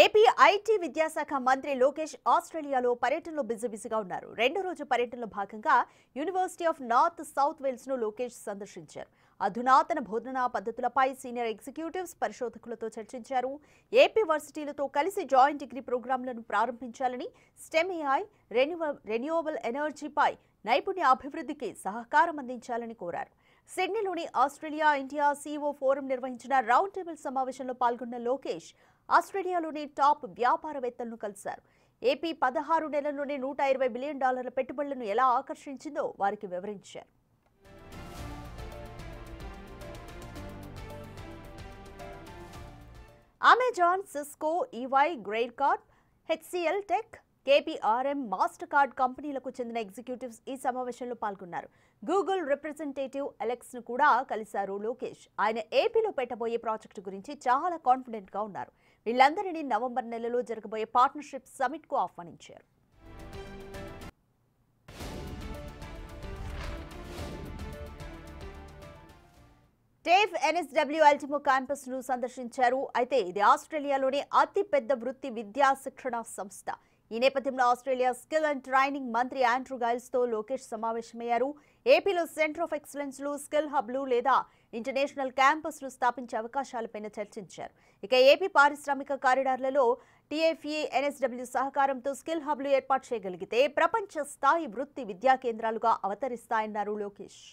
AP IT విద్యాశాఖ మంత్రి లోకేష్ ఆస్ట్రేలియాలో పర్యటనలో బిజీగా ఉన్నారు. రెండో రోజు పర్యటనలో భాగంగా University of North South Wales ను లోకేష్ సందర్శించారు. అధునాతన బోధనా పద్ధతులపై సీనియర్ ఎగ్జిక్యూటివ్స్ పరిశోధకులతో చర్చించారు. ఏపీ వర్సిటీలతో కలిసి జాయింట్ డిగ్రీ ప్రోగ్రాంలను ప్రారంభించాలని, స్టెమ్ ఏఐ, రెన్యూవబుల్ ఎనర్జీపై నైపుణ్య అభివృద్ధికి సహకారం అందించాలని కోరారు. సిడ్నీలోని ఆస్ట్రేలియా ఇండియా సీఈఓ ఫోరం నిర్వహించిన రౌండ్ టేబుల్ సమావేశంలో పాల్గొన్న లోకేష్ ఆస్ట్రేలియాలోని టాప్ వ్యాపారవేత్తలను కలిశారు. ఏపీ 16 నెలల్లోనే $120 బిలియన్ పెట్టుబడులను ఎలా ఆకర్షించిందో వారికి వివరించారు. అమెజాన్, సిస్కో, ఈవై, గ్రెయిడ్ కార్ప్, HCL tech, KPRM, Mastercard కంపెనీలకు చెందిన ఎగ్జిక్యూటివ్స్ ఈ సమావేశంలో పాల్గొన్నారు. గూగుల్ రిప్రజెంటేటివ్ అలెక్స్ ను కూడా కలిశారు లోకేష్. ఆయన ఏపీలో పెట్టబోయే ప్రాజెక్టు గురించి చాలా కాన్ఫిడెంట్ గా ఉన్నారు. వీళ్ళందరినీ నవంబర్ నెలలో జరగబోయే పార్ట్నర్షిప్ సమిట్ కు ఆహ్వానించారు. టేఫ్ ఎన్ఎస్డబ్ల్యూ అల్టిమో క్యాంపస్ ను సందర్శించారు. అయితే ఇది ఆస్ట్రేలియాలోని అతి పెద్ద వృత్తి విద్యా శిక్షణ సంస్థ. ఈ నేపథ్యంలో ఆస్ట్రేలియా స్కిల్ అండ్ ట్రైనింగ్ మంత్రి ఆండ్రూ గైల్స్ తో లోకేష్ సమావేశమయ్యారు. ఏపీలో సెంటర్ ఆఫ్ ఎక్సలెన్స్ లు, స్కిల్ హబ్లు లేదా ఇంటర్నేషనల్ క్యాంపస్ లు స్థాపించే అవకాశాలపై చర్చించారు. ఇక ఏపీ పారిశ్రామిక కారిడార్లలో టీఎఫ్ఈ, ఎన్ఎస్డబ్ల్యూ సహకారంతో స్కిల్ హబ్లు ఏర్పాటు చేయగలిగితే ప్రపంచ స్థాయి వృత్తి విద్యా కేంద్రాలుగా అవతరిస్తాయన్నారు లోకేష్.